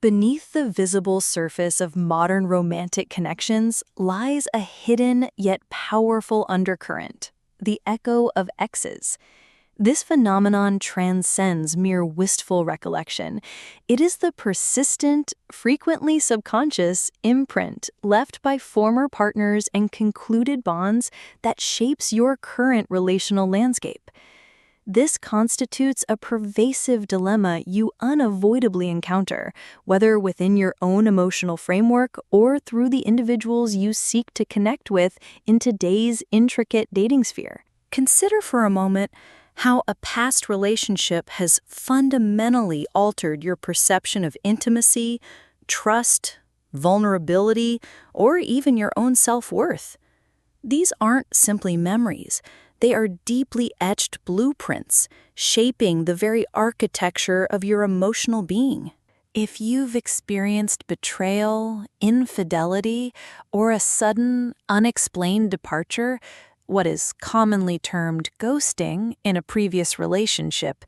Beneath the visible surface of modern romantic connections lies a hidden yet powerful undercurrent, the echo of exes. This phenomenon transcends mere wistful recollection. It is the persistent, frequently subconscious imprint left by former partners and concluded bonds that shapes your current relational landscape. This constitutes a pervasive dilemma you unavoidably encounter, whether within your own emotional framework or through the individuals you seek to connect with in today's intricate dating sphere. Consider for a moment how a past relationship has fundamentally altered your perception of intimacy, trust, vulnerability, or even your own self-worth. These aren't simply memories. They are deeply etched blueprints, shaping the very architecture of your emotional being. If you've experienced betrayal, infidelity, or a sudden, unexplained departure, what is commonly termed ghosting in a previous relationship,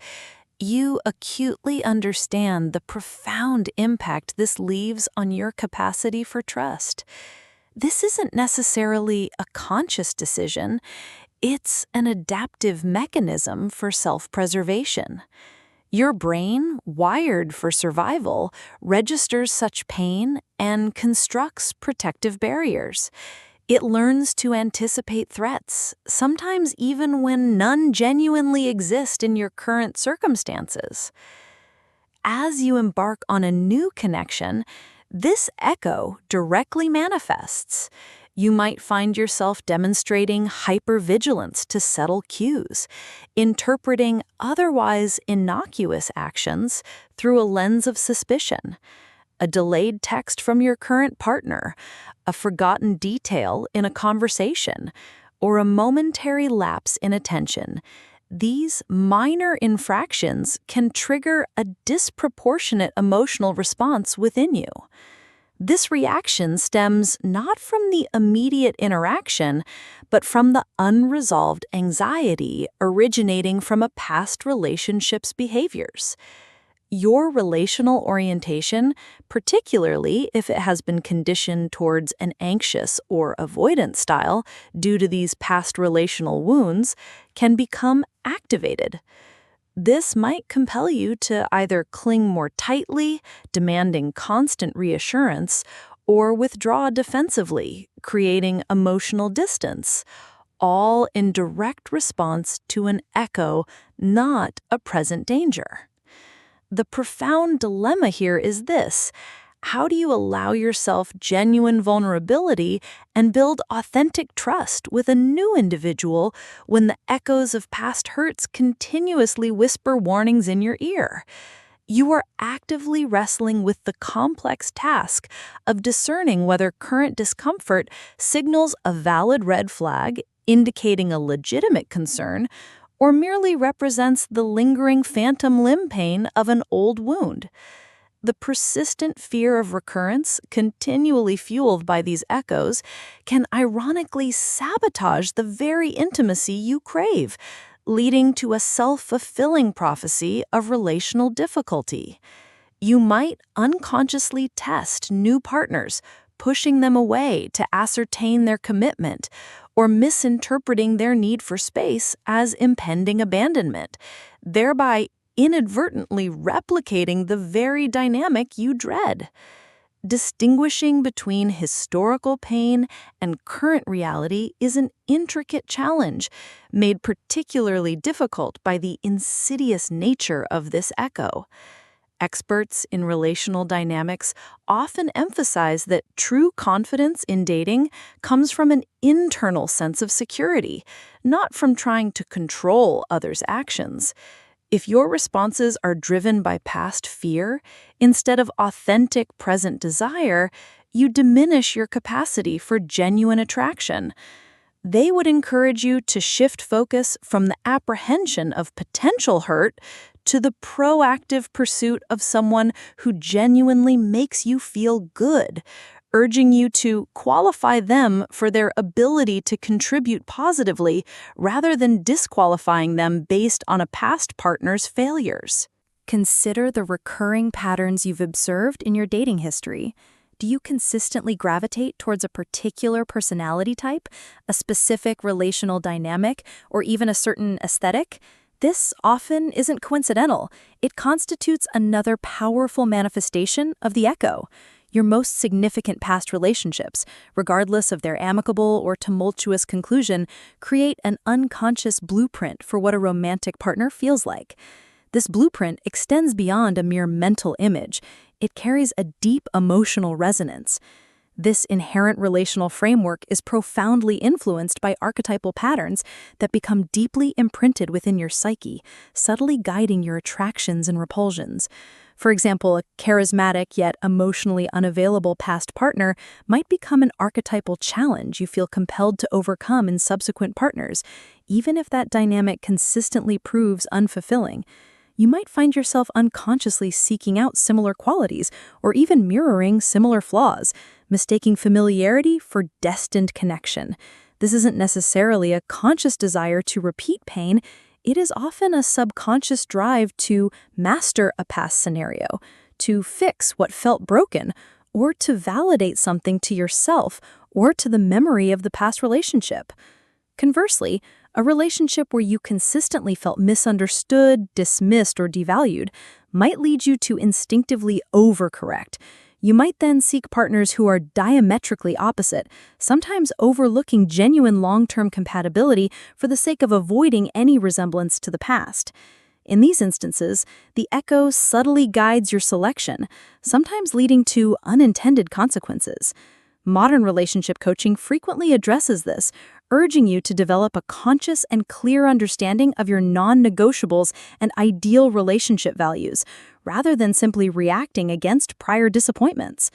you acutely understand the profound impact this leaves on your capacity for trust. This isn't necessarily a conscious decision. It's an adaptive mechanism for self-preservation. Your brain, wired for survival, registers such pain and constructs protective barriers. It learns to anticipate threats, sometimes even when none genuinely exist in your current circumstances. As you embark on a new connection, this echo directly manifests. You might find yourself demonstrating hypervigilance to subtle cues, interpreting otherwise innocuous actions through a lens of suspicion. A delayed text from your current partner, a forgotten detail in a conversation, or a momentary lapse in attention. These minor infractions can trigger a disproportionate emotional response within you. This reaction stems not from the immediate interaction, but from the unresolved anxiety originating from a past relationship's behaviors. Your relational orientation, particularly if it has been conditioned towards an anxious or avoidant style due to these past relational wounds, can become activated. This might compel you to either cling more tightly, demanding constant reassurance, or withdraw defensively, creating emotional distance, all in direct response to an echo, not a present danger. The profound dilemma here is this: how do you allow yourself genuine vulnerability and build authentic trust with a new individual when the echoes of past hurts continuously whisper warnings in your ear? You are actively wrestling with the complex task of discerning whether current discomfort signals a valid red flag, indicating a legitimate concern, or merely represents the lingering phantom limb pain of an old wound. The persistent fear of recurrence, continually fueled by these echoes, can ironically sabotage the very intimacy you crave, leading to a self-fulfilling prophecy of relational difficulty. You might unconsciously test new partners, pushing them away to ascertain their commitment, or misinterpreting their need for space as impending abandonment, thereby inadvertently replicating the very dynamic you dread. Distinguishing between historical pain and current reality is an intricate challenge, made particularly difficult by the insidious nature of this echo. Experts in relational dynamics often emphasize that true confidence in dating comes from an internal sense of security, not from trying to control others' actions. If your responses are driven by past fear instead of authentic present desire, you diminish your capacity for genuine attraction. They would encourage you to shift focus from the apprehension of potential hurt to the proactive pursuit of someone who genuinely makes you feel good, urging you to qualify them for their ability to contribute positively rather than disqualifying them based on a past partner's failures. Consider the recurring patterns you've observed in your dating history. Do you consistently gravitate towards a particular personality type, a specific relational dynamic, or even a certain aesthetic? This often isn't coincidental. It constitutes another powerful manifestation of the echo. Your most significant past relationships, regardless of their amicable or tumultuous conclusion, create an unconscious blueprint for what a romantic partner feels like. This blueprint extends beyond a mere mental image. It carries a deep emotional resonance. This inherent relational framework is profoundly influenced by archetypal patterns that become deeply imprinted within your psyche, subtly guiding your attractions and repulsions. For example, a charismatic yet emotionally unavailable past partner might become an archetypal challenge you feel compelled to overcome in subsequent partners, even if that dynamic consistently proves unfulfilling. You might find yourself unconsciously seeking out similar qualities or even mirroring similar flaws, mistaking familiarity for destined connection. This isn't necessarily a conscious desire to repeat pain. It is often a subconscious drive to master a past scenario, to fix what felt broken, or to validate something to yourself or to the memory of the past relationship. Conversely, a relationship where you consistently felt misunderstood, dismissed, or devalued might lead you to instinctively overcorrect. You might then seek partners who are diametrically opposite, sometimes overlooking genuine long-term compatibility for the sake of avoiding any resemblance to the past. In these instances, the echo subtly guides your selection, sometimes leading to unintended consequences. Modern relationship coaching frequently addresses this, urging you to develop a conscious and clear understanding of your non-negotiables and ideal relationship values, rather than simply reacting against prior disappointments.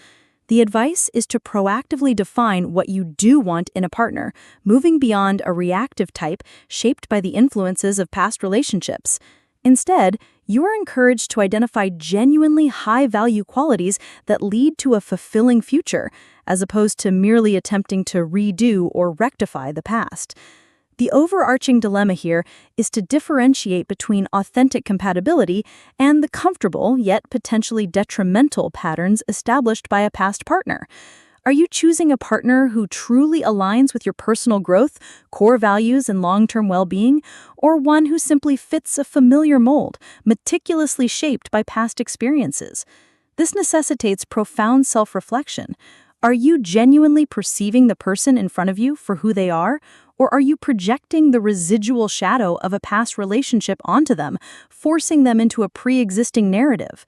The advice is to proactively define what you do want in a partner, moving beyond a reactive type shaped by the influences of past relationships. Instead, you are encouraged to identify genuinely high-value qualities that lead to a fulfilling future, as opposed to merely attempting to redo or rectify the past. The overarching dilemma here is to differentiate between authentic compatibility and the comfortable yet potentially detrimental patterns established by a past partner. Are you choosing a partner who truly aligns with your personal growth, core values, and long-term well-being, or one who simply fits a familiar mold, meticulously shaped by past experiences? This necessitates profound self-reflection. Are you genuinely perceiving the person in front of you for who they are, or are you projecting the residual shadow of a past relationship onto them, forcing them into a pre-existing narrative?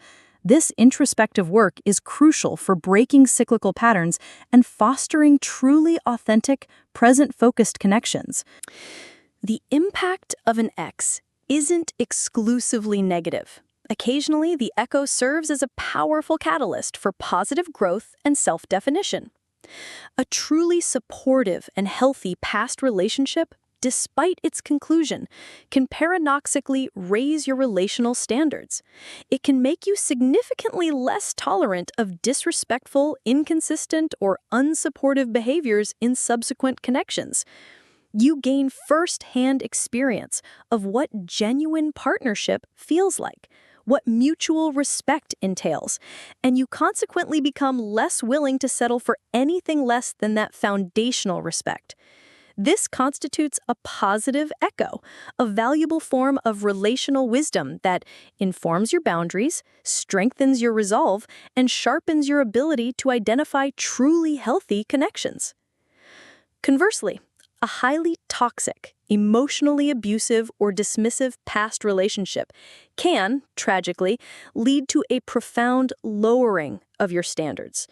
This introspective work is crucial for breaking cyclical patterns and fostering truly authentic, present-focused connections. The impact of an ex isn't exclusively negative. Occasionally, the echo serves as a powerful catalyst for positive growth and self-definition. A truly supportive and healthy past relationship, despite its conclusion, can paradoxically raise your relational standards. It can make you significantly less tolerant of disrespectful, inconsistent, or unsupportive behaviors in subsequent connections. You gain first-hand experience of what genuine partnership feels like, what mutual respect entails, and you consequently become less willing to settle for anything less than that foundational respect. This constitutes a positive echo, a valuable form of relational wisdom that informs your boundaries, strengthens your resolve, and sharpens your ability to identify truly healthy connections. Conversely, a highly toxic, emotionally abusive, or dismissive past relationship can, tragically, lead to a profound lowering of your standards.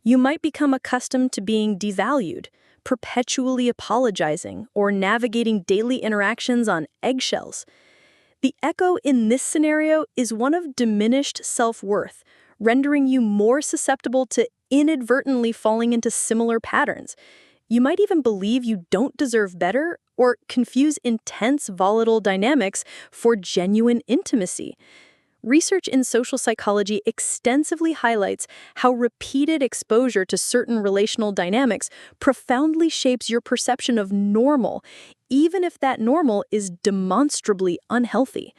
You might become accustomed to being devalued, perpetually apologizing, or navigating daily interactions on eggshells. The echo in this scenario is one of diminished self-worth, rendering you more susceptible to inadvertently falling into similar patterns. You might even believe you don't deserve better or confuse intense, volatile dynamics for genuine intimacy. Research in social psychology extensively highlights how repeated exposure to certain relational dynamics profoundly shapes your perception of normal, even if that normal is demonstrably unhealthy.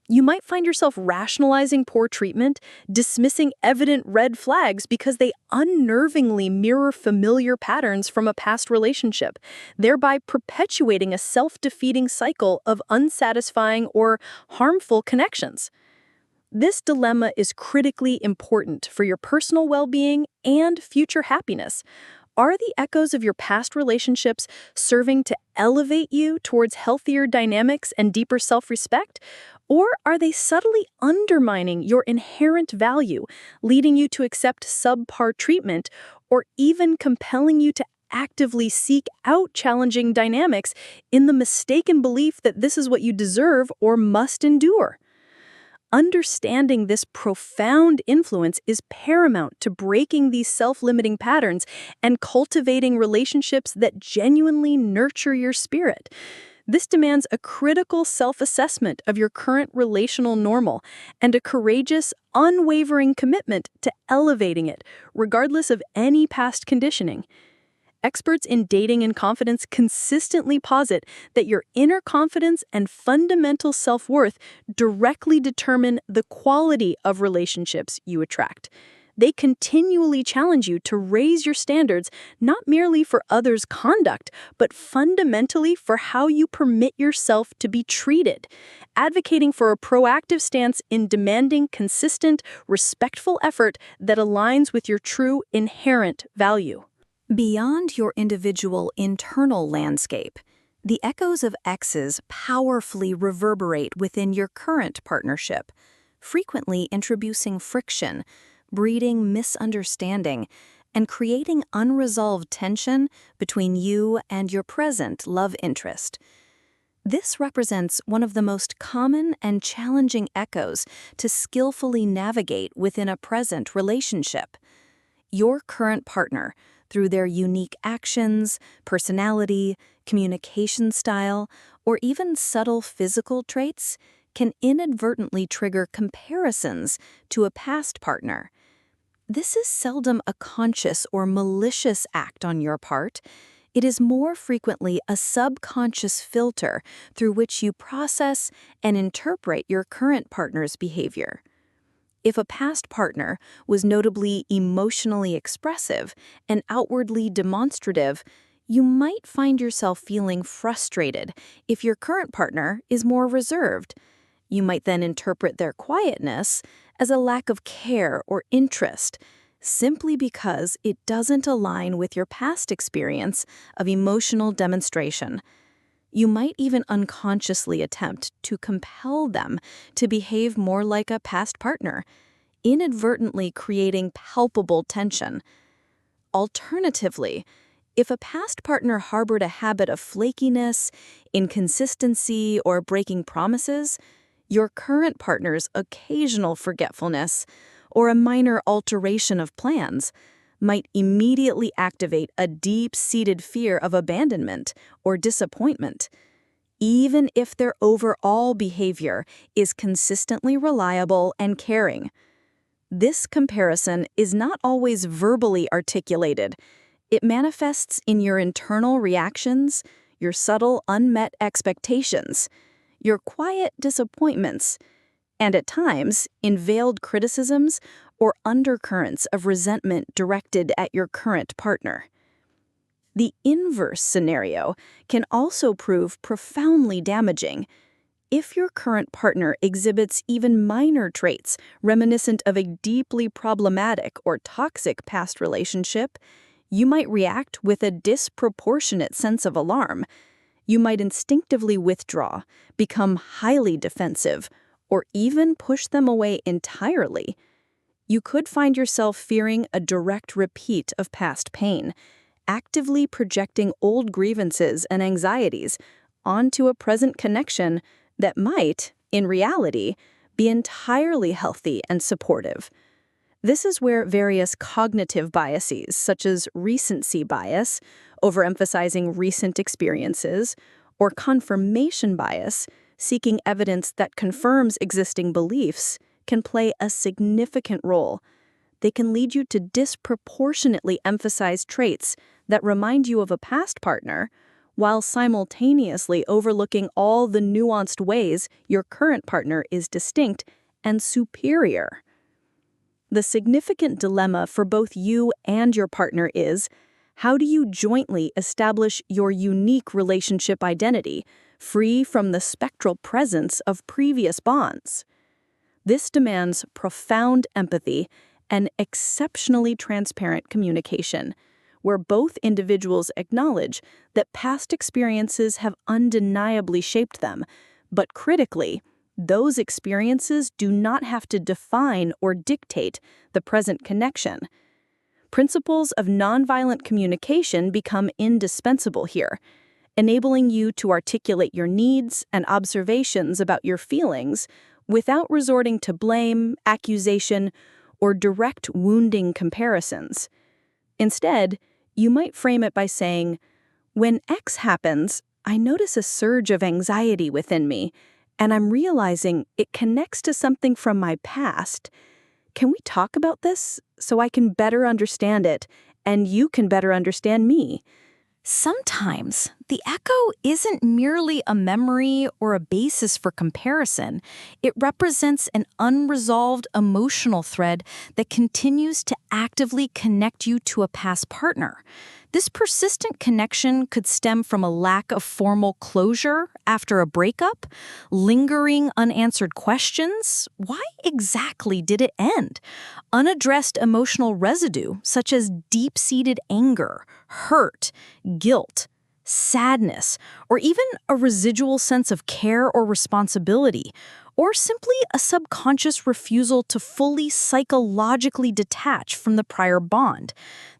You might find yourself rationalizing poor treatment, dismissing evident red flags because they unnervingly mirror familiar patterns from a past relationship, thereby perpetuating a self-defeating cycle of unsatisfying or harmful connections. This dilemma is critically important for your personal well-being and future happiness. Are the echoes of your past relationships serving to elevate you towards healthier dynamics and deeper self-respect? Or are they subtly undermining your inherent value, leading you to accept subpar treatment, or even compelling you to actively seek out challenging dynamics in the mistaken belief that this is what you deserve or must endure? Understanding this profound influence is paramount to breaking these self-limiting patterns and cultivating relationships that genuinely nurture your spirit. This demands a critical self-assessment of your current relational normal and a courageous, unwavering commitment to elevating it, regardless of any past conditioning. Experts in dating and confidence consistently posit that your inner confidence and fundamental self-worth directly determine the quality of relationships you attract. They continually challenge you to raise your standards not merely for others' conduct, but fundamentally for how you permit yourself to be treated, advocating for a proactive stance in demanding consistent, respectful effort that aligns with your true inherent value. Beyond your individual internal landscape, the echoes of exes powerfully reverberate within your current partnership, frequently introducing friction, breeding misunderstanding, and creating unresolved tension between you and your present love interest. This represents one of the most common and challenging echoes to skillfully navigate within a present relationship. Your current partner, through their unique actions, personality, communication style, or even subtle physical traits, can inadvertently trigger comparisons to a past partner. This is seldom a conscious or malicious act on your part. It is more frequently a subconscious filter through which you process and interpret your current partner's behavior. If a past partner was notably emotionally expressive and outwardly demonstrative, you might find yourself feeling frustrated if your current partner is more reserved. You might then interpret their quietness as a lack of care or interest, simply because it doesn't align with your past experience of emotional demonstration. You might even unconsciously attempt to compel them to behave more like a past partner, inadvertently creating palpable tension. Alternatively, if a past partner harbored a habit of flakiness, inconsistency, or breaking promises, your current partner's occasional forgetfulness or a minor alteration of plans might immediately activate a deep-seated fear of abandonment or disappointment, even if their overall behavior is consistently reliable and caring. This comparison is not always verbally articulated. It manifests in your internal reactions, your subtle unmet expectations, your quiet disappointments, and at times in veiled criticisms or undercurrents of resentment directed at your current partner. The inverse scenario can also prove profoundly damaging. If your current partner exhibits even minor traits reminiscent of a deeply problematic or toxic past relationship, you might react with a disproportionate sense of alarm. You might instinctively withdraw, become highly defensive, or even push them away entirely. You could find yourself fearing a direct repeat of past pain, actively projecting old grievances and anxieties onto a present connection that might, in reality, be entirely healthy and supportive. This is where various cognitive biases, such as recency bias, overemphasizing recent experiences, or confirmation bias, seeking evidence that confirms existing beliefs, can play a significant role. They can lead you to disproportionately emphasize traits that remind you of a past partner, while simultaneously overlooking all the nuanced ways your current partner is distinct and superior. The significant dilemma for both you and your partner is, how do you jointly establish your unique relationship identity, free from the spectral presence of previous bonds? This demands profound empathy and exceptionally transparent communication, where both individuals acknowledge that past experiences have undeniably shaped them, but critically, those experiences do not have to define or dictate the present connection. Principles of nonviolent communication become indispensable here, enabling you to articulate your needs and observations about your feelings without resorting to blame, accusation, or direct wounding comparisons. Instead, you might frame it by saying, "When X happens, I notice a surge of anxiety within me, and I'm realizing it connects to something from my past. Can we talk about this so I can better understand it, and you can better understand me?" Sometimes, the echo isn't merely a memory or a basis for comparison. It represents an unresolved emotional thread that continues to actively connect you to a past partner. This persistent connection could stem from a lack of formal closure after a breakup, lingering unanswered questions. Why exactly did it end? Unaddressed emotional residue, such as deep-seated anger, hurt, guilt, sadness, or even a residual sense of care or responsibility, or simply a subconscious refusal to fully psychologically detach from the prior bond.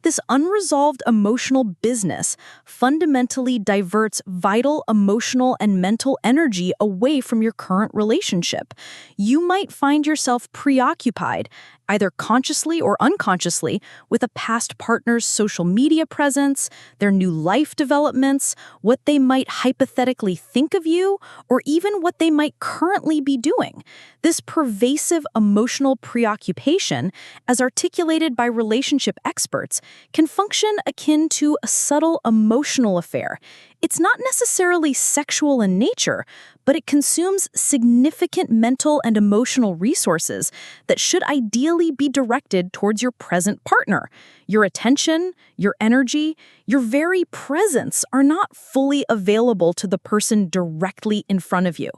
This unresolved emotional business fundamentally diverts vital emotional and mental energy away from your current relationship. You might find yourself preoccupied, either consciously or unconsciously, with a past partner's social media presence, their new life developments, what they might hypothetically think of you, or even what they might currently be doing. This pervasive emotional preoccupation, as articulated by relationship experts, can function akin to a subtle emotional affair. It's not necessarily sexual in nature, but it consumes significant mental and emotional resources that should ideally be directed towards your present partner. Your attention, your energy, your very presence are not fully available to the person directly in front of you.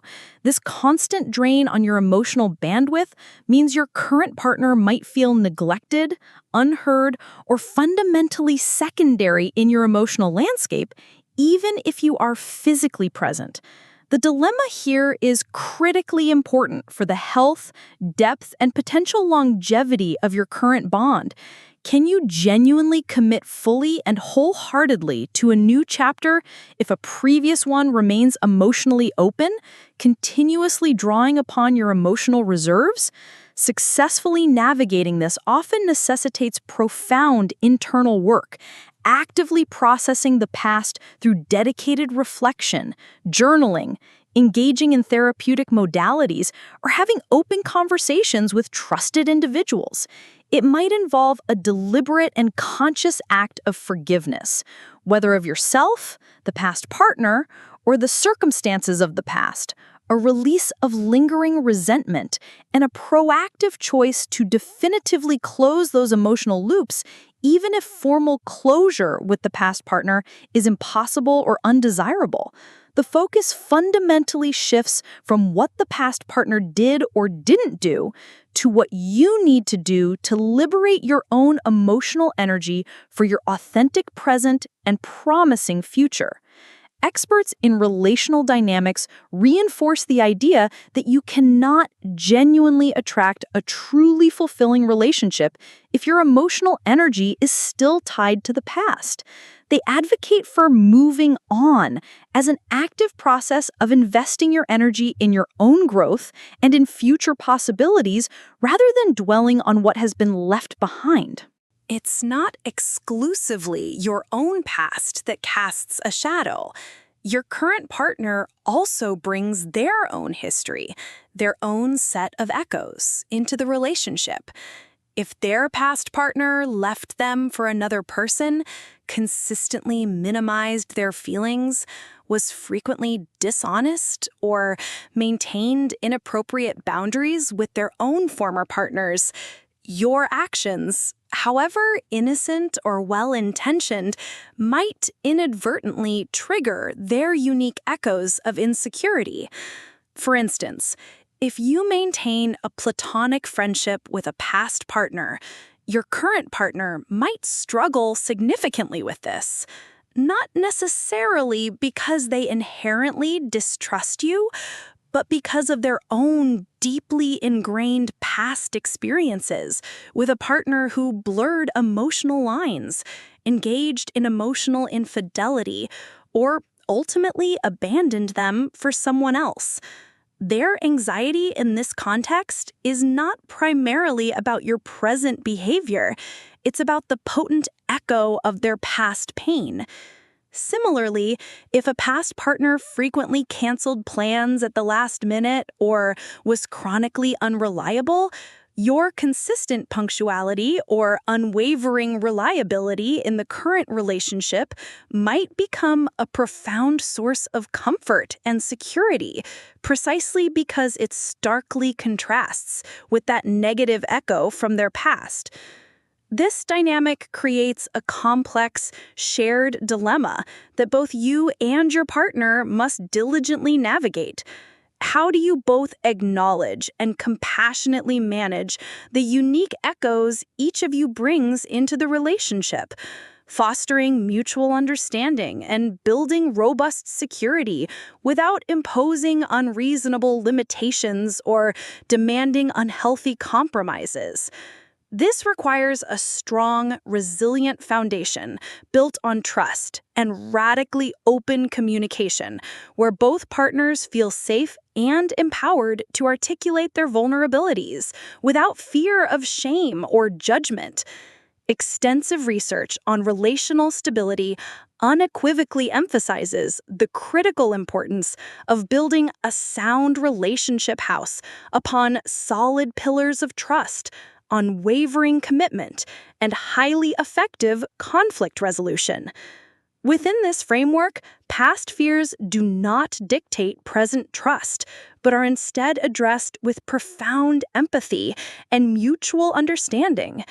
This constant drain on your emotional bandwidth means your current partner might feel neglected, unheard, or fundamentally secondary in your emotional landscape, even if you are physically present. The dilemma here is critically important for the health, depth, and potential longevity of your current bond. Can you genuinely commit fully and wholeheartedly to a new chapter if a previous one remains emotionally open, continuously drawing upon your emotional reserves? Successfully navigating this often necessitates profound internal work, actively processing the past through dedicated reflection, journaling, engaging in therapeutic modalities, or having open conversations with trusted individuals. It might involve a deliberate and conscious act of forgiveness, whether of yourself, the past partner, or the circumstances of the past, a release of lingering resentment, and a proactive choice to definitively close those emotional loops, even if formal closure with the past partner is impossible or undesirable. The focus fundamentally shifts from what the past partner did or didn't do to what you need to do to liberate your own emotional energy for your authentic present and promising future. Experts in relational dynamics reinforce the idea that you cannot genuinely attract a truly fulfilling relationship if your emotional energy is still tied to the past. They advocate for moving on as an active process of investing your energy in your own growth and in future possibilities rather than dwelling on what has been left behind. It's not exclusively your own past that casts a shadow. Your current partner also brings their own history, their own set of echoes into the relationship. If their past partner left them for another person, consistently minimized their feelings, was frequently dishonest, or maintained inappropriate boundaries with their own former partners, your actions, however innocent or well-intentioned, might inadvertently trigger their unique echoes of insecurity. For instance, if you maintain a platonic friendship with a past partner, your current partner might struggle significantly with this. Not necessarily because they inherently distrust you, but because of their own deeply ingrained past experiences with a partner who blurred emotional lines, engaged in emotional infidelity, or ultimately abandoned them for someone else. Their anxiety in this context is not primarily about your present behavior. It's about the potent echo of their past pain. Similarly, if a past partner frequently canceled plans at the last minute or was chronically unreliable, your consistent punctuality or unwavering reliability in the current relationship might become a profound source of comfort and security, precisely because it starkly contrasts with that negative echo from their past. This dynamic creates a complex, shared dilemma that both you and your partner must diligently navigate. How do you both acknowledge and compassionately manage the unique echoes each of you brings into the relationship, fostering mutual understanding and building robust security without imposing unreasonable limitations or demanding unhealthy compromises? This requires a strong, resilient foundation built on trust and radically open communication, where both partners feel safe and empowered to articulate their vulnerabilities without fear of shame or judgment. Extensive research on relational stability unequivocally emphasizes the critical importance of building a sound relationship house upon solid pillars of trust, unwavering commitment, and highly effective conflict resolution. Within this framework, past fears do not dictate present trust, but are instead addressed with profound empathy and mutual understanding.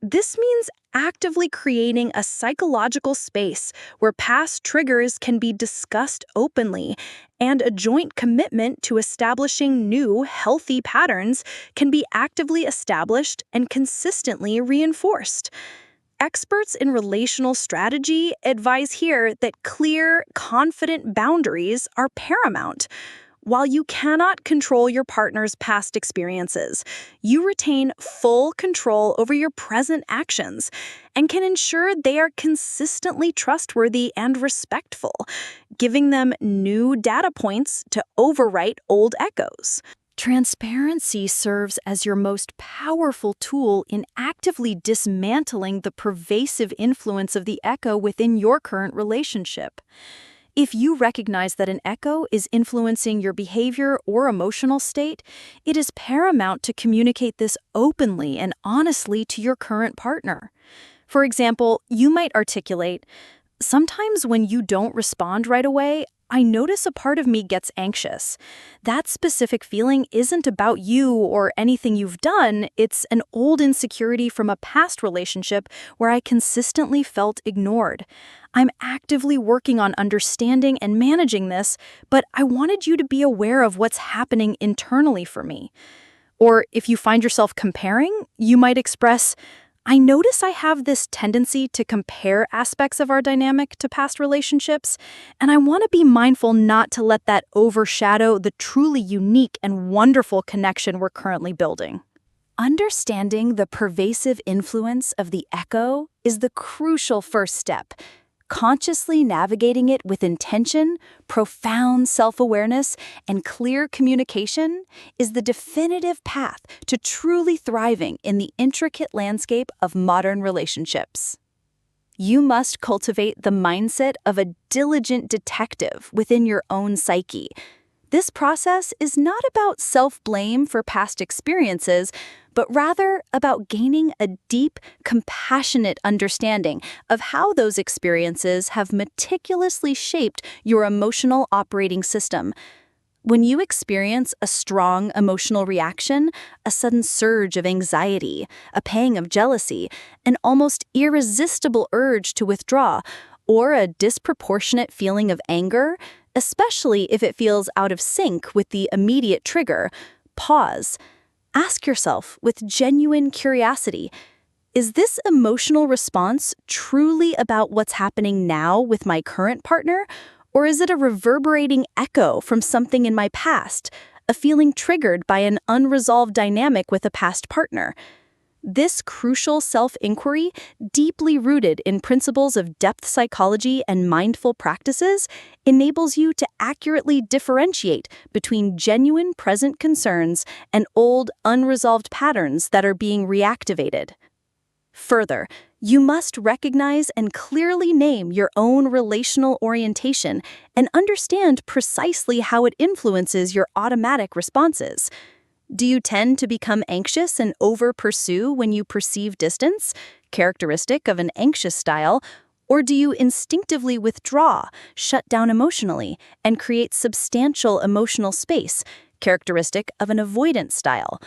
This means actively creating a psychological space where past triggers can be discussed openly, and a joint commitment to establishing new, healthy patterns can be actively established and consistently reinforced. Experts in relational strategy advise here that clear, confident boundaries are paramount. While you cannot control your partner's past experiences, you retain full control over your present actions and can ensure they are consistently trustworthy and respectful, giving them new data points to overwrite old echoes. Transparency serves as your most powerful tool in actively dismantling the pervasive influence of the echo within your current relationship. If you recognize that an echo is influencing your behavior or emotional state, it is paramount to communicate this openly and honestly to your current partner. For example, you might articulate, "Sometimes when you don't respond right away, I notice a part of me gets anxious. That specific feeling isn't about you or anything you've done, it's an old insecurity from a past relationship where I consistently felt ignored. I'm actively working on understanding and managing this, but I wanted you to be aware of what's happening internally for me." Or if you find yourself comparing, you might express, "I notice I have this tendency to compare aspects of our dynamic to past relationships, and I want to be mindful not to let that overshadow the truly unique and wonderful connection we're currently building." Understanding the pervasive influence of the echo is the crucial first step. Consciously navigating it with intention, profound self-awareness, and clear communication is the definitive path to truly thriving in the intricate landscape of modern relationships. You must cultivate the mindset of a diligent detective within your own psyche. This process is not about self-blame for past experiences, but rather about gaining a deep, compassionate understanding of how those experiences have meticulously shaped your emotional operating system. When you experience a strong emotional reaction, a sudden surge of anxiety, a pang of jealousy, an almost irresistible urge to withdraw, or a disproportionate feeling of anger, especially if it feels out of sync with the immediate trigger, pause. Ask yourself with genuine curiosity, is this emotional response truly about what's happening now with my current partner? Or is it a reverberating echo from something in my past, a feeling triggered by an unresolved dynamic with a past partner? This crucial self-inquiry, deeply rooted in principles of depth psychology and mindful practices, enables you to accurately differentiate between genuine present concerns and old, unresolved patterns that are being reactivated. Further, you must recognize and clearly name your own relational orientation and understand precisely how it influences your automatic responses. Do you tend to become anxious and over-pursue when you perceive distance, characteristic of an anxious style, or do you instinctively withdraw, shut down emotionally, and create substantial emotional space, characteristic of an avoidant style?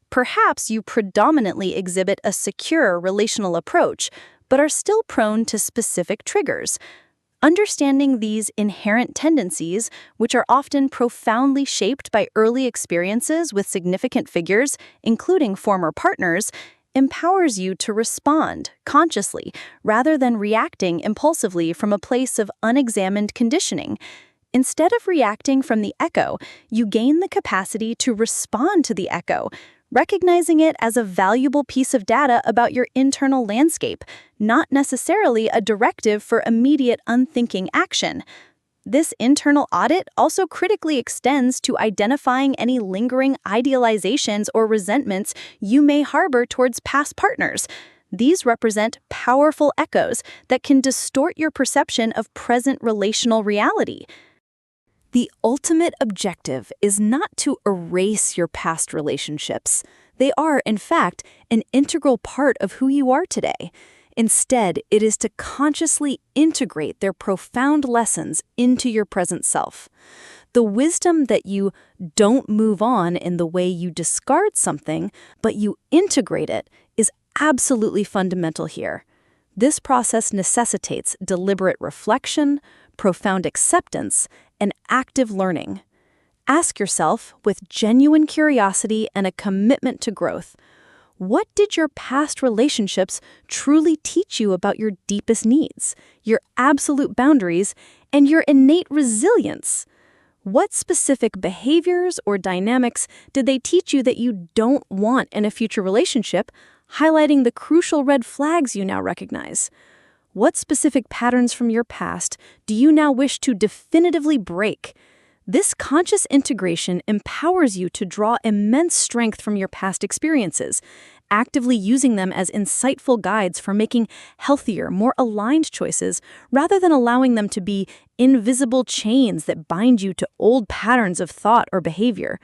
Perhaps you predominantly exhibit a secure relational approach, but are still prone to specific triggers. Understanding these inherent tendencies, which are often profoundly shaped by early experiences with significant figures, including former partners, empowers you to respond consciously rather than reacting impulsively from a place of unexamined conditioning. Instead of reacting from the echo, you gain the capacity to respond to the echo, recognizing it as a valuable piece of data about your internal landscape, not necessarily a directive for immediate unthinking action. This internal audit also critically extends to identifying any lingering idealizations or resentments you may harbor towards past partners. These represent powerful echoes that can distort your perception of present relational reality. The ultimate objective is not to erase your past relationships. They are, in fact, an integral part of who you are today. Instead, it is to consciously integrate their profound lessons into your present self. The wisdom that you don't move on in the way you discard something, but you integrate it, is absolutely fundamental here. This process necessitates deliberate reflection, profound acceptance, and active learning. Ask yourself, with genuine curiosity and a commitment to growth, what did your past relationships truly teach you about your deepest needs, your absolute boundaries, and your innate resilience? What specific behaviors or dynamics did they teach you that you don't want in a future relationship, highlighting the crucial red flags you now recognize? What specific patterns from your past do you now wish to definitively break? This conscious integration empowers you to draw immense strength from your past experiences, actively using them as insightful guides for making healthier, more aligned choices, rather than allowing them to be invisible chains that bind you to old patterns of thought or behavior.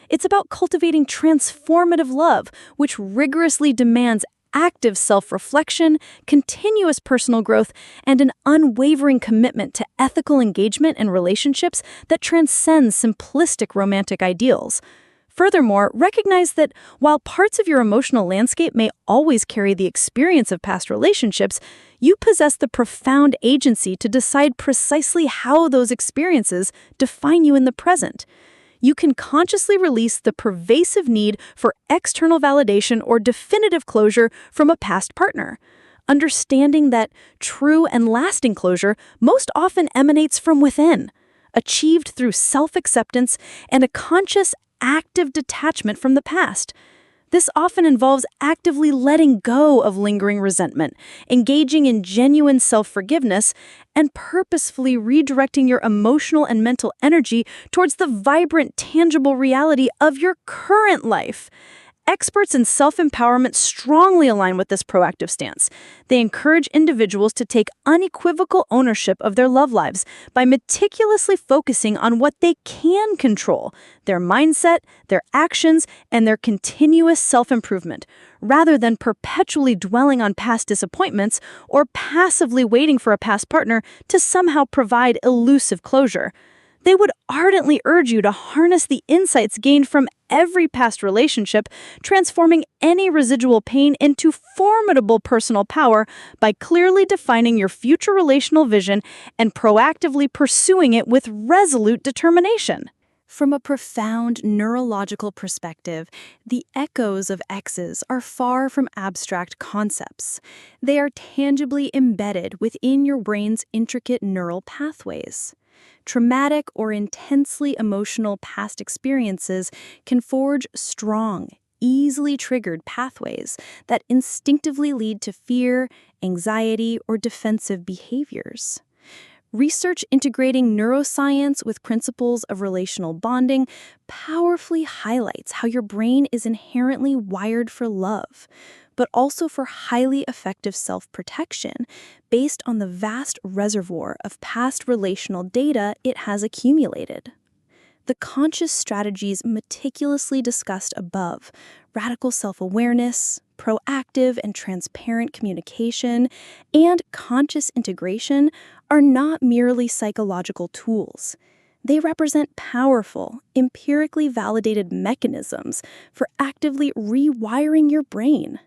It's about cultivating transformative love, which rigorously demands active self-reflection, continuous personal growth, and an unwavering commitment to ethical engagement in relationships that transcends simplistic romantic ideals. Furthermore, recognize that while parts of your emotional landscape may always carry the experience of past relationships, you possess the profound agency to decide precisely how those experiences define you in the present. You can consciously release the pervasive need for external validation or definitive closure from a past partner, understanding that true and lasting closure most often emanates from within, achieved through self-acceptance and a conscious, active detachment from the past. This often involves actively letting go of lingering resentment, engaging in genuine self-forgiveness, and purposefully redirecting your emotional and mental energy towards the vibrant, tangible reality of your current life. Experts in self-empowerment strongly align with this proactive stance. They encourage individuals to take unequivocal ownership of their love lives by meticulously focusing on what they can control, their mindset, their actions, and their continuous self-improvement, rather than perpetually dwelling on past disappointments or passively waiting for a past partner to somehow provide elusive closure. They would ardently urge you to harness the insights gained from every past relationship, transforming any residual pain into formidable personal power by clearly defining your future relational vision and proactively pursuing it with resolute determination. From a profound neurological perspective, the echoes of Exes are far from abstract concepts. They are tangibly embedded within your brain's intricate neural pathways. Traumatic or intensely emotional past experiences can forge strong, easily triggered pathways that instinctively lead to fear, anxiety, or defensive behaviors. Research integrating neuroscience with principles of relational bonding powerfully highlights how your brain is inherently wired for love, but also for highly effective self-protection based on the vast reservoir of past relational data it has accumulated. The conscious strategies meticulously discussed above, radical self-awareness, proactive and transparent communication, and conscious integration, are not merely psychological tools. They represent powerful, empirically validated mechanisms for actively rewiring your brain.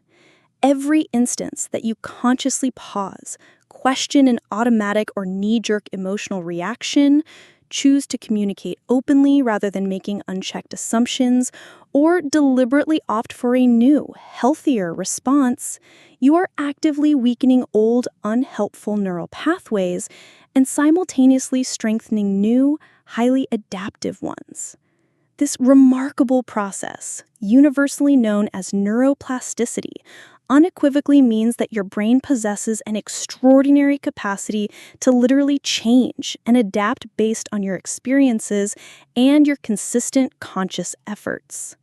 Every instance that you consciously pause, question an automatic or knee-jerk emotional reaction, choose to communicate openly rather than making unchecked assumptions, or deliberately opt for a new, healthier response, you are actively weakening old, unhelpful neural pathways and simultaneously strengthening new, highly adaptive ones. This remarkable process, universally known as neuroplasticity, unequivocally means that your brain possesses an extraordinary capacity to literally change and adapt based on your experiences and your consistent conscious efforts.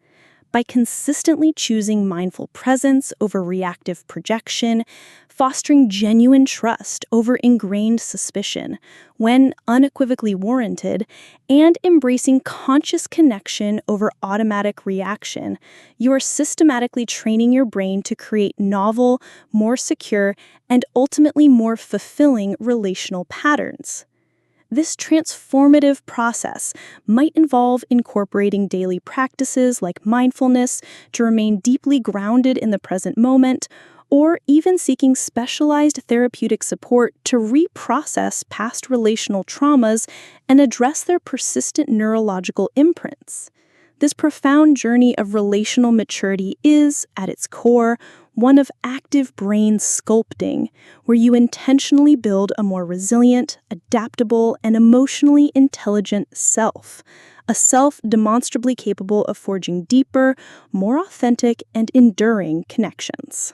By consistently choosing mindful presence over reactive projection, fostering genuine trust over ingrained suspicion, when unequivocally warranted, and embracing conscious connection over automatic reaction, you are systematically training your brain to create novel, more secure, and ultimately more fulfilling relational patterns. This transformative process might involve incorporating daily practices like mindfulness to remain deeply grounded in the present moment, or even seeking specialized therapeutic support to reprocess past relational traumas and address their persistent neurological imprints. This profound journey of relational maturity is, at its core, one of active brain sculpting, where you intentionally build a more resilient, adaptable, and emotionally intelligent self, a self demonstrably capable of forging deeper, more authentic, and enduring connections.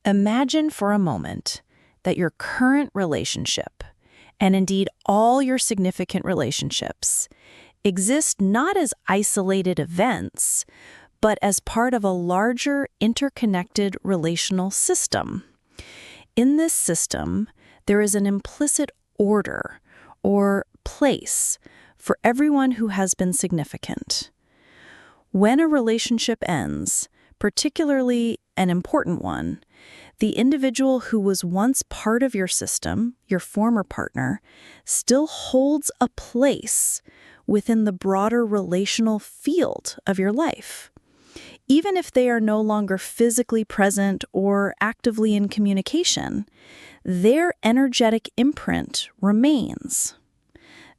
Imagine for a moment that your current relationship, and indeed all your significant relationships, exist not as isolated events, but as part of a larger interconnected relational system. In this system, there is an implicit order or place for everyone who has been significant. When a relationship ends, particularly an important one, the individual who was once part of your system, your former partner, still holds a place within the broader relational field of your life. Even if they are no longer physically present or actively in communication, their energetic imprint remains.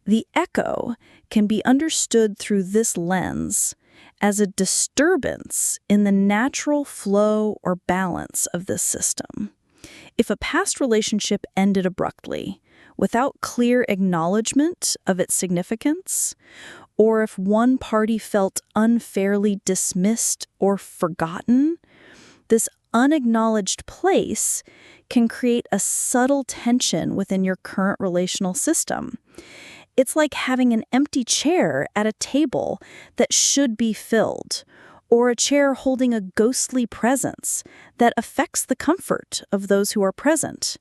The echo can be understood through this lens as a disturbance in the natural flow or balance of this system. If a past relationship ended abruptly, without clear acknowledgement of its significance, or if one party felt unfairly dismissed or forgotten, this unacknowledged place can create a subtle tension within your current relational system. It's like having an empty chair at a table that should be filled, or a chair holding a ghostly presence that affects the comfort of those who are present.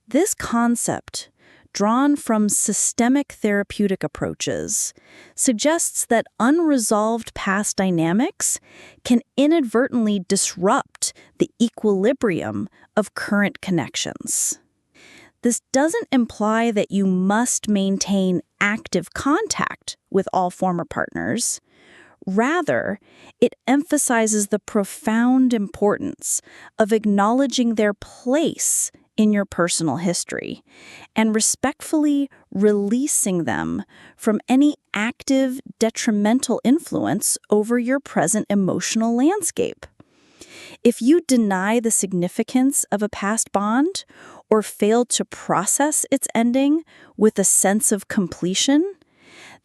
This concept, drawn from systemic therapeutic approaches, suggests that unresolved past dynamics can inadvertently disrupt the equilibrium of current connections. This doesn't imply that you must maintain active contact with all former partners. Rather, it emphasizes the profound importance of acknowledging their place in your personal history and respectfully releasing them from any active, detrimental influence over your present emotional landscape. If you deny the significance of a past bond or fail to process its ending with a sense of completion,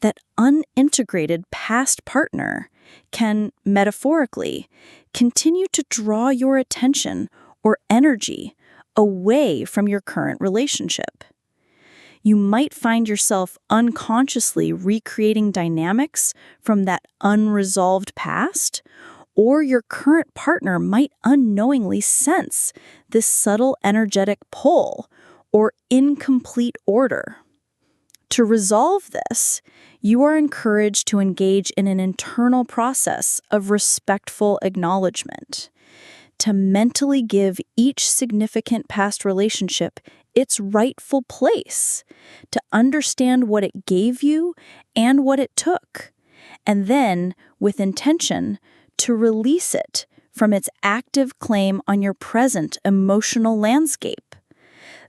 that unintegrated past partner can, metaphorically, continue to draw your attention or energy away from your current relationship. You might find yourself unconsciously recreating dynamics from that unresolved past, or your current partner might unknowingly sense this subtle energetic pull or incomplete order. To resolve this, you are encouraged to engage in an internal process of respectful acknowledgement, to mentally give each significant past relationship its rightful place, to understand what it gave you and what it took, and then, with intention, to release it from its active claim on your present emotional landscape.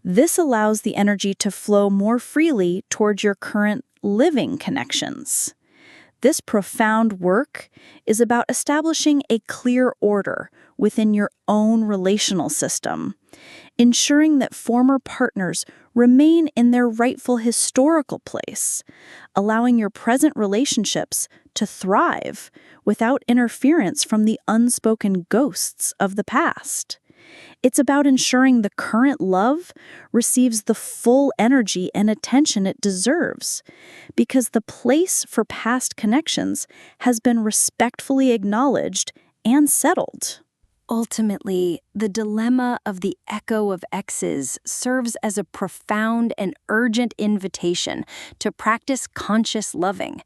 This allows the energy to flow more freely towards your current living connections. This profound work is about establishing a clear order within your own relational system, ensuring that former partners remain in their rightful historical place, allowing your present relationships to thrive without interference from the unspoken ghosts of the past. It's about ensuring the current love receives the full energy and attention it deserves, because the place for past connections has been respectfully acknowledged and settled. Ultimately, the dilemma of the Echo of Exes serves as a profound and urgent invitation to practice conscious loving.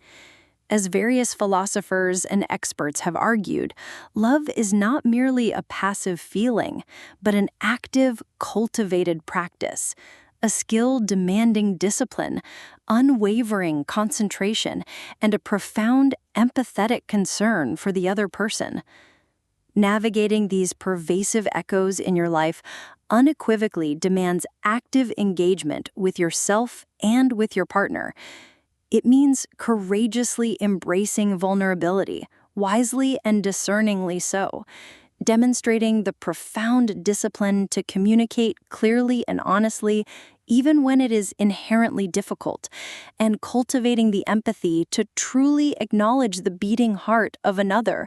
As various philosophers and experts have argued, love is not merely a passive feeling, but an active, cultivated practice, a skill demanding discipline, unwavering concentration, and a profound empathetic concern for the other person. Navigating these pervasive echoes in your life unequivocally demands active engagement with yourself and with your partner. It means courageously embracing vulnerability, wisely and discerningly so, demonstrating the profound discipline to communicate clearly and honestly, even when it is inherently difficult, and cultivating the empathy to truly acknowledge the beating heart of another,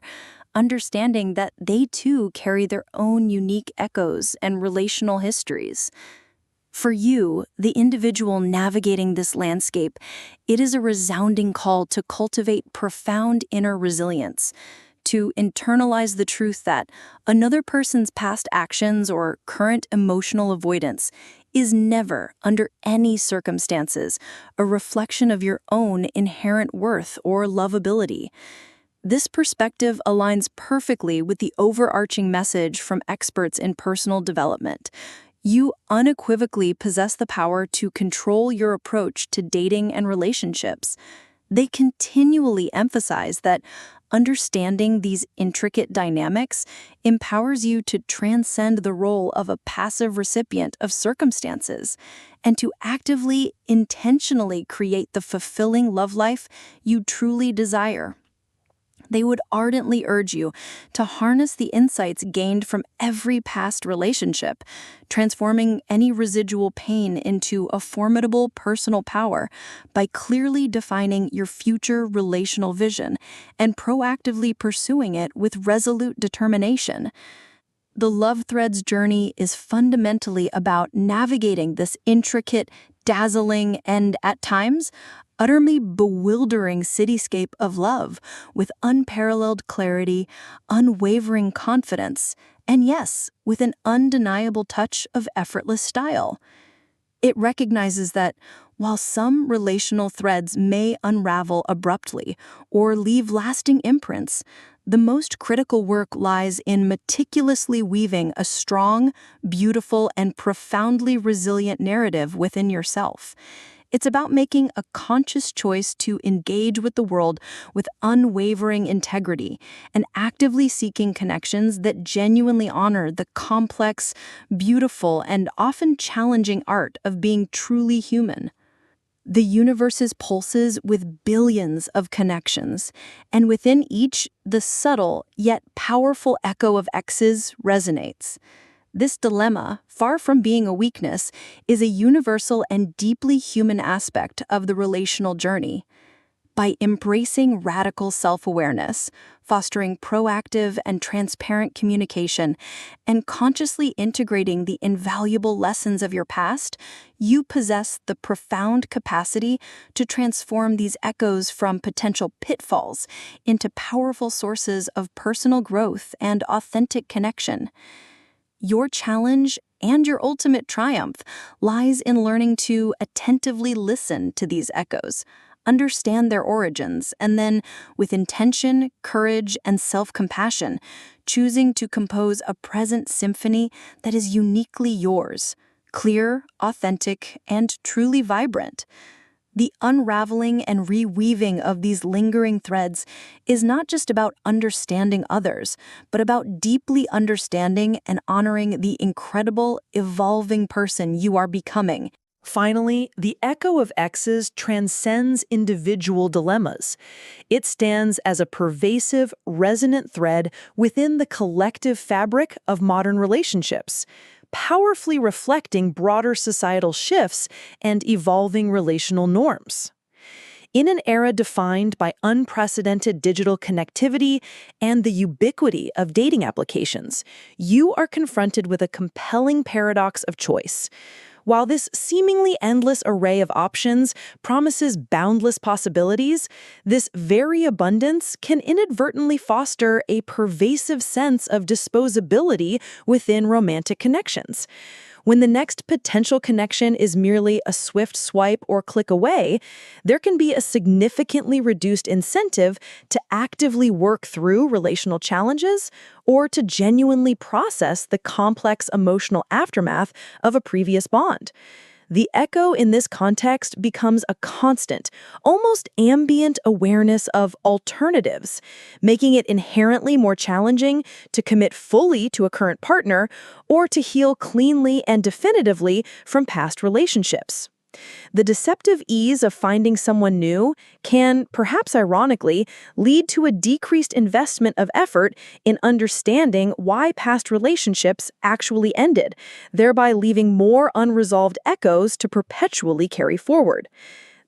understanding that they too carry their own unique echoes and relational histories. For you, the individual navigating this landscape, it is a resounding call to cultivate profound inner resilience, to internalize the truth that another person's past actions or current emotional avoidance is never, under any circumstances, a reflection of your own inherent worth or lovability. This perspective aligns perfectly with the overarching message from experts in personal development. You unequivocally possess the power to control your approach to dating and relationships. They continually emphasize that understanding these intricate dynamics empowers you to transcend the role of a passive recipient of circumstances and to actively, intentionally create the fulfilling love life you truly desire. They would ardently urge you to harness the insights gained from every past relationship, transforming any residual pain into a formidable personal power by clearly defining your future relational vision and proactively pursuing it with resolute determination. The LoveThreads journey is fundamentally about navigating this intricate, dazzling, and, at times, utterly bewildering cityscape of love with unparalleled clarity, unwavering confidence, and yes, with an undeniable touch of effortless style. It recognizes that while some relational threads may unravel abruptly or leave lasting imprints, the most critical work lies in meticulously weaving a strong, beautiful, and profoundly resilient narrative within yourself. It's about making a conscious choice to engage with the world with unwavering integrity and actively seeking connections that genuinely honor the complex, beautiful, and often challenging art of being truly human. The universe's pulses with billions of connections, and within each, the subtle yet powerful echo of Exes resonates. This dilemma, far from being a weakness, is a universal and deeply human aspect of the relational journey. By embracing radical self-awareness, fostering proactive and transparent communication, and consciously integrating the invaluable lessons of your past, you possess the profound capacity to transform these echoes from potential pitfalls into powerful sources of personal growth and authentic connection. Your challenge and your ultimate triumph lies in learning to attentively listen to these echoes, understand their origins, and then, with intention, courage, and self-compassion, choosing to compose a present symphony that is uniquely yours, clear, authentic, and truly vibrant. The unraveling and reweaving of these lingering threads is not just about understanding others, but about deeply understanding and honoring the incredible, evolving person you are becoming. Finally, the Echo of Exes transcends individual dilemmas. It stands as a pervasive, resonant thread within the collective fabric of modern relationships, powerfully reflecting broader societal shifts and evolving relational norms. In an era defined by unprecedented digital connectivity and the ubiquity of dating applications, you are confronted with a compelling paradox of choice. While this seemingly endless array of options promises boundless possibilities, this very abundance can inadvertently foster a pervasive sense of disposability within romantic connections. When the next potential connection is merely a swift swipe or click away, there can be a significantly reduced incentive to actively work through relational challenges or to genuinely process the complex emotional aftermath of a previous bond. The echo in this context becomes a constant, almost ambient awareness of alternatives, making it inherently more challenging to commit fully to a current partner or to heal cleanly and definitively from past relationships. The deceptive ease of finding someone new can, perhaps ironically, lead to a decreased investment of effort in understanding why past relationships actually ended, thereby leaving more unresolved echoes to perpetually carry forward.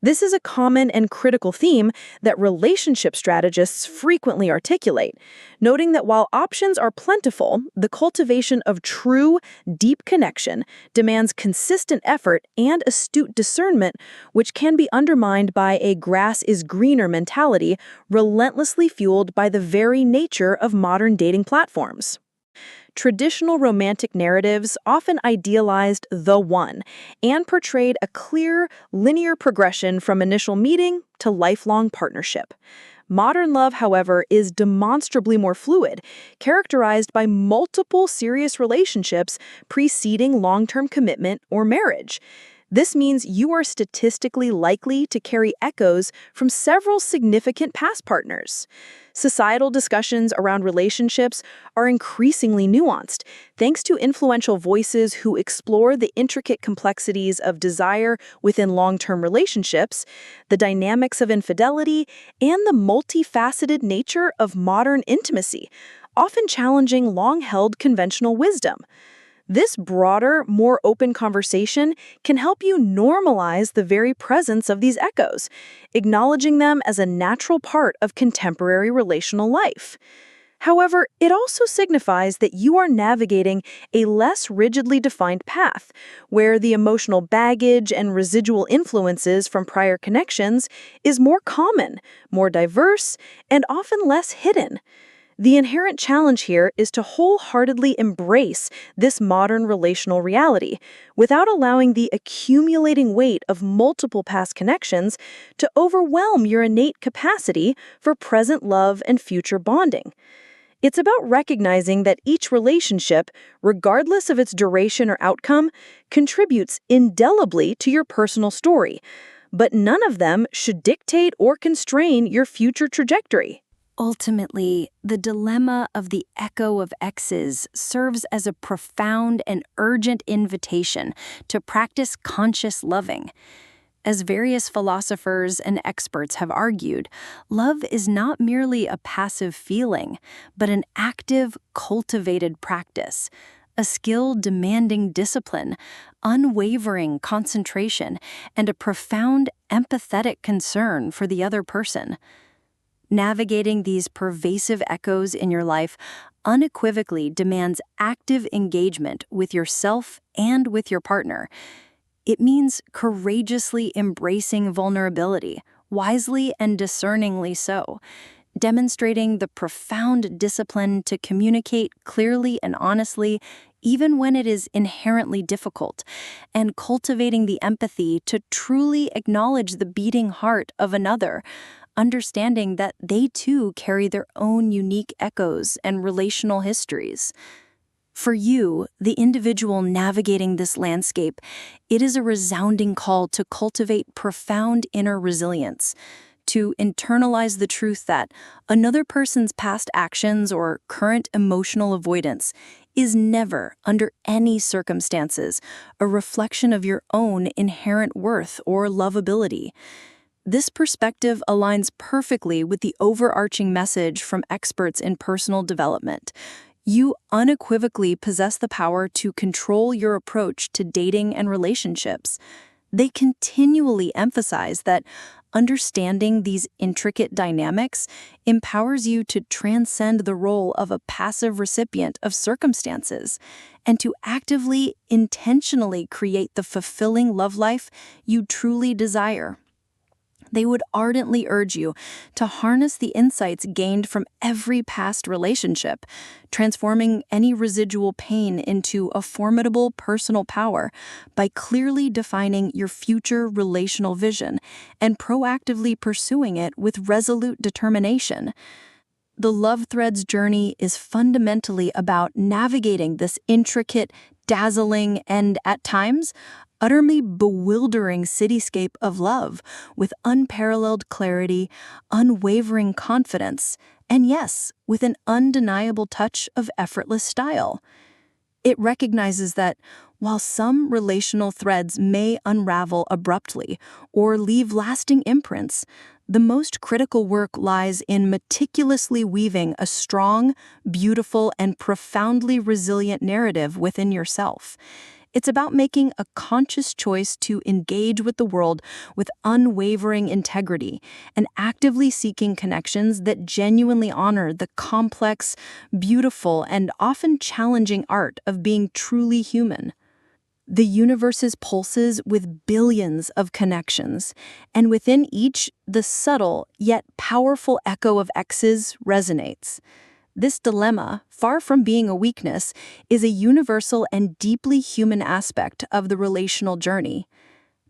This is a common and critical theme that relationship strategists frequently articulate, noting that while options are plentiful, the cultivation of true, deep connection demands consistent effort and astute discernment, which can be undermined by a grass-is-greener mentality relentlessly fueled by the very nature of modern dating platforms. Traditional romantic narratives often idealized the one and portrayed a clear, linear progression from initial meeting to lifelong partnership. Modern love, however, is demonstrably more fluid, characterized by multiple serious relationships preceding long-term commitment or marriage. This means you are statistically likely to carry echoes from several significant past partners. Societal discussions around relationships are increasingly nuanced, thanks to influential voices who explore the intricate complexities of desire within long-term relationships, the dynamics of infidelity, and the multifaceted nature of modern intimacy, often challenging long-held conventional wisdom. This broader, more open conversation can help you normalize the very presence of these echoes, acknowledging them as a natural part of contemporary relational life. However, it also signifies that you are navigating a less rigidly defined path, where the emotional baggage and residual influences from prior connections is more common, more diverse, and often less hidden. The inherent challenge here is to wholeheartedly embrace this modern relational reality without allowing the accumulating weight of multiple past connections to overwhelm your innate capacity for present love and future bonding. It's about recognizing that each relationship, regardless of its duration or outcome, contributes indelibly to your personal story, but none of them should dictate or constrain your future trajectory. Ultimately, the dilemma of the Echo of Exes serves as a profound and urgent invitation to practice conscious loving. As various philosophers and experts have argued, love is not merely a passive feeling, but an active, cultivated practice, a skill demanding discipline, unwavering concentration, and a profound empathetic concern for the other person. Navigating these pervasive echoes in your life unequivocally demands active engagement with yourself and with your partner. It means courageously embracing vulnerability, wisely and discerningly so, demonstrating the profound discipline to communicate clearly and honestly, even when it is inherently difficult, and cultivating the empathy to truly acknowledge the beating heart of another, understanding that they too carry their own unique echoes and relational histories. For you, the individual navigating this landscape, it is a resounding call to cultivate profound inner resilience, to internalize the truth that another person's past actions or current emotional avoidance is never, under any circumstances, a reflection of your own inherent worth or lovability. This perspective aligns perfectly with the overarching message from experts in personal development. You unequivocally possess the power to control your approach to dating and relationships. They continually emphasize that understanding these intricate dynamics empowers you to transcend the role of a passive recipient of circumstances and to actively, intentionally create the fulfilling love life you truly desire. They would ardently urge you to harness the insights gained from every past relationship, transforming any residual pain into a formidable personal power by clearly defining your future relational vision and proactively pursuing it with resolute determination. The LoveThreads journey is fundamentally about navigating this intricate, dazzling, and, at times, utterly bewildering cityscape of love with unparalleled clarity, unwavering confidence, and yes, with an undeniable touch of effortless style. It recognizes that while some relational threads may unravel abruptly or leave lasting imprints, the most critical work lies in meticulously weaving a strong, beautiful, and profoundly resilient narrative within yourself. It's about making a conscious choice to engage with the world with unwavering integrity and actively seeking connections that genuinely honor the complex, beautiful, and often challenging art of being truly human. The universe's pulses with billions of connections, and within each, the subtle yet powerful echo of X's resonates. This dilemma, far from being a weakness, is a universal and deeply human aspect of the relational journey.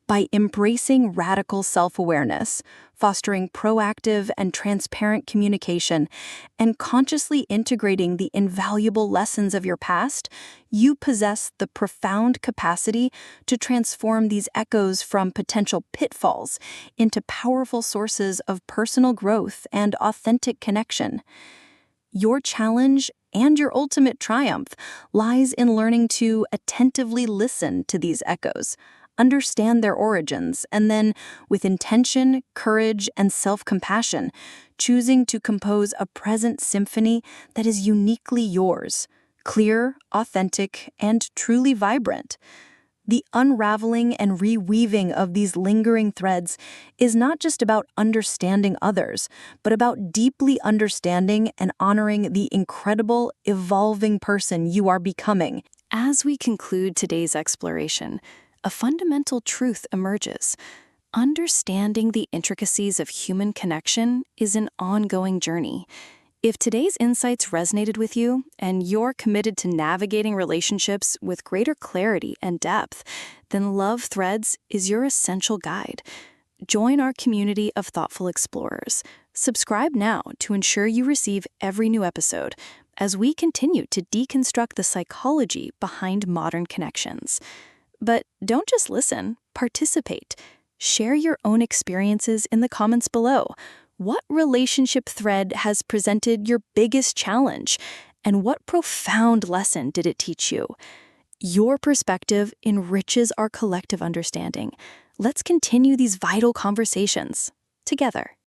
By embracing radical self-awareness, fostering proactive and transparent communication, and consciously integrating the invaluable lessons of your past, you possess the profound capacity to transform these echoes from potential pitfalls into powerful sources of personal growth and authentic connection. Your challenge and your ultimate triumph lies in learning to attentively listen to these echoes, understand their origins, and then, with intention, courage, and self-compassion, choosing to compose a present symphony that is uniquely yours, clear, authentic, and truly vibrant. The unraveling and reweaving of these lingering threads is not just about understanding others, but about deeply understanding and honoring the incredible, evolving person you are becoming. As we conclude today's exploration, a fundamental truth emerges. Understanding the intricacies of human connection is an ongoing journey. If today's insights resonated with you and you're committed to navigating relationships with greater clarity and depth, then LoveThreads is your essential guide. Join our community of thoughtful explorers. Subscribe now to ensure you receive every new episode as we continue to deconstruct the psychology behind modern connections. But don't just listen, participate. Share your own experiences in the comments below. What relationship thread has presented your biggest challenge? And what profound lesson did it teach you? Your perspective enriches our collective understanding. Let's continue these vital conversations together.